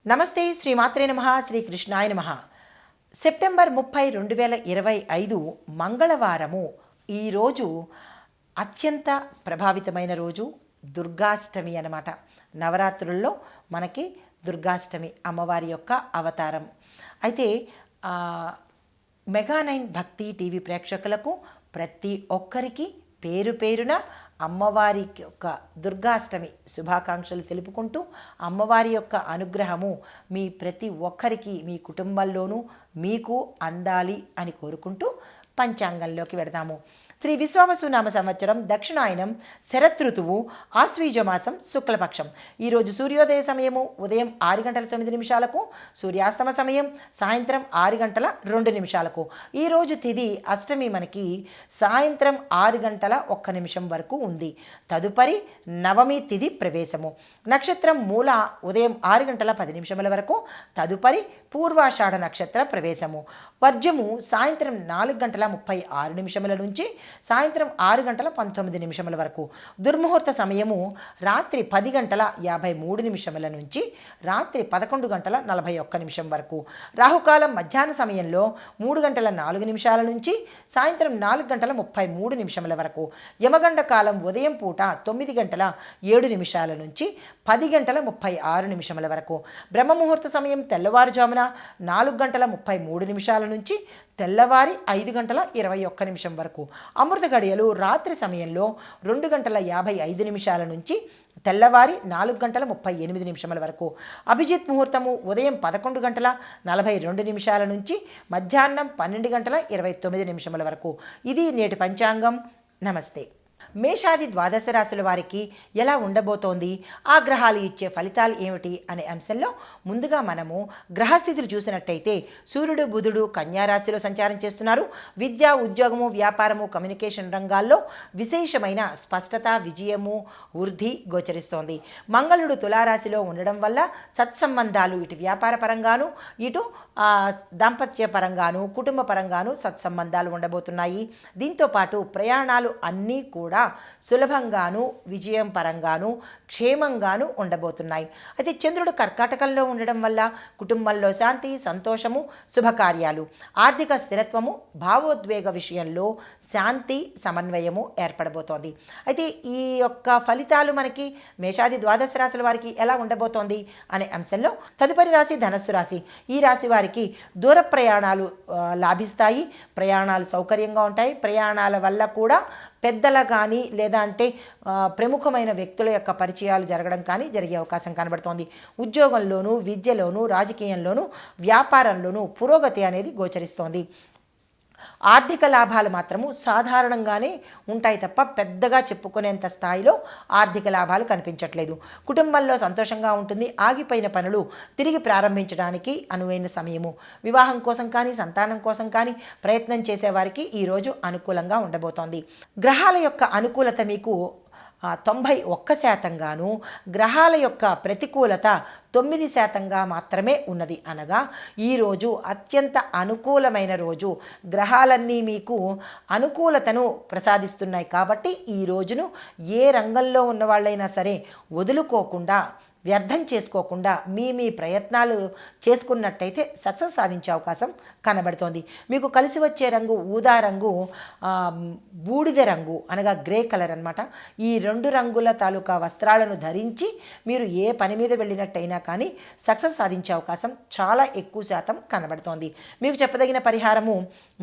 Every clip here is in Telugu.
నమస్తే శ్రీమాత్రే నమః శ్రీకృష్ణాయ నమః. సెప్టెంబర్ 30, 2025 మంగళవారము. ఈరోజు అత్యంత ప్రభావితమైన రోజు దుర్గాష్టమి అన్నమాట. నవరాత్రుల్లో మనకి దుర్గాష్టమి అమ్మవారి యొక్క అవతారం. అయితే మెగా9 భక్తి టీవీ ప్రేక్షకులకు ప్రతి ఒక్కరికి పేరు పేరున అమ్మవారి యొక్క దుర్గాష్టమి శుభాకాంక్షలు తెలుపుకుంటూ, అమ్మవారి యొక్క అనుగ్రహము మీ ప్రతి ఒక్కరికి మీ కుటుంబంలోనూ మీకు అందాలి అని కోరుకుంటూ పంచాంగంలోకి వెడదాము. శ్రీ విశ్వావసునామ సంవత్సరం దక్షిణాయనం శరతృతువు ఆశ్వీజమాసం శుక్లపక్షం. ఈరోజు సూర్యోదయ సమయము ఉదయం 6:09, సూర్యాస్తమ సమయం సాయంత్రం 6:02. ఈరోజు తిథి అష్టమి మనకి సాయంత్రం 6:01 వరకు ఉంది. తదుపరి నవమి తిథి ప్రవేశము. నక్షత్రం మూల ఉదయం 6:10 వరకు. తదుపరి పూర్వాషాఢ నక్షత్ర ప్రవేశము. వర్జము సాయంత్రం 4:36 నుంచి సాయంత్రం 6:19 వరకు. దుర్ముహూర్త సమయము రాత్రి 10:53 నుంచి రాత్రి 11:41 వరకు. రాహుకాలం మధ్యాహ్న సమయంలో 3:04 నుంచి సాయంత్రం 4:33 వరకు. యమగండ కాలం ఉదయం పూట 9:07 నుంచి 10:36 వరకు. బ్రహ్మముహూర్త సమయం తెల్లవారుజామున 4:33 నుంచి తెల్లవారి 5:21 వరకు. అమృత గడియలు రాత్రి సమయంలో 2:55 నుంచి తెల్లవారి 4:38 వరకు. అభిజిత్ ముహూర్తము ఉదయం 11:42 నుంచి మధ్యాహ్నం 12:29 వరకు. ఇది నేటి పంచాంగం. నమస్తే. మేషాది ద్వాదశ రాశుల వారికి ఎలా ఉండబోతోంది, ఆ గ్రహాలు ఇచ్చే ఫలితాలు ఏమిటి అనే అంశంలో ముందుగా మనము గ్రహస్థితులు చూసినట్టయితే సూర్యుడు బుధుడు కన్యారాశిలో సంచారం చేస్తున్నారు. విద్య, ఉద్యోగము, వ్యాపారము, కమ్యూనికేషన్ రంగాల్లో విశేషమైన స్పష్టత, విజయము, వృద్ధి గోచరిస్తోంది. మంగళుడు తులారాశిలో ఉండడం వల్ల సత్సంబంధాలు ఇటు వ్యాపార పరంగాను ఇటు దాంపత్య పరంగాను కుటుంబ పరంగాను సత్సంబంధాలు ఉండబోతున్నాయి. దీంతోపాటు ప్రయాణాలు అన్నీ కూడా సులభంగాను విజయం పరంగాను క్షేమంగాను ఉండబోతున్నాయి. అయితే చంద్రుడు కర్కాటకంలో ఉండడం వల్ల కుటుంబంలో శాంతి, సంతోషము, శుభకార్యాలు, ఆర్థిక స్థిరత్వము, భావోద్వేగ విషయంలో శాంతి, సమన్వయము ఏర్పడబోతోంది. అయితే ఈ యొక్క ఫలితాలు మనకి మేషాది ద్వాదశ రాశుల వారికి ఎలా ఉండబోతోంది అనే అంశంలో తదుపరి రాశి ధనస్సు రాశి. ఈ రాశి వారికి దూర ప్రయాణాలు లాభిస్తాయి. ప్రయాణాలు సౌకర్యంగా ఉంటాయి. ప్రయాణాల వల్ల కూడా పెద్దల కానీ లేదా అంటే ప్రముఖమైన వ్యక్తుల యొక్క పరిచయాలు జరగడం కానీ జరిగే అవకాశం కనబడుతోంది. ఉద్యోగంలోనూ విద్యలోనూ రాజకీయంలోనూ వ్యాపారంలోనూ పురోగతి అనేది గోచరిస్తోంది. ఆర్థిక లాభాలు మాత్రము సాధారణంగానే ఉంటాయి తప్ప పెద్దగా చెప్పుకునేంత స్థాయిలో ఆర్థిక లాభాలు కనిపించట్లేదు. కుటుంబంలో సంతోషంగా ఉంటుంది. ఆగిపోయిన పనులు తిరిగి ప్రారంభించడానికి అనువైన సమయము. వివాహం కోసం కానీ సంతానం కోసం కానీ ప్రయత్నం చేసేవారికి ఈరోజు అనుకూలంగా ఉండబోతోంది. గ్రహాల యొక్క అనుకూలత మీకు 91%గాను, గ్రహాల యొక్క ప్రతికూలత 9% మాత్రమే ఉన్నది. అనగా ఈరోజు అత్యంత అనుకూలమైన రోజు. గ్రహాలన్నీ మీకు అనుకూలతను ప్రసాదిస్తున్నాయి కాబట్టి ఈ రోజును ఏ రంగంలో ఉన్న వాళ్ళైనా సరే వదులుకోకుండా, వ్యర్థం చేసుకోకుండా మీ ప్రయత్నాలు చేసుకున్నట్టయితే సక్సెస్ సాధించే అవకాశం కనబడుతోంది. మీకు కలిసి వచ్చే రంగు ఊదా రంగు, బూడిద రంగు అనగా గ్రే కలర్ అనమాట. ఈ 2 రంగుల తాలూకా వస్త్రాలను ధరించి మీరు ఏ పని మీద వెళ్ళినట్టయినా కానీ సక్సెస్ సాధించే అవకాశం చాలా ఎక్కువ శాతం కనబడుతోంది. మీకు చెప్పదగిన పరిహారము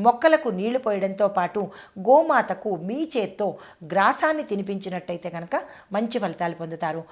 మొక్కలకు నీళ్లు పోయడంతో పాటు గోమాతకు మీ చేత్తో గ్రాసాన్ని తినిపించినట్టయితే కనుక మంచి ఫలితాలు పొందుతారు.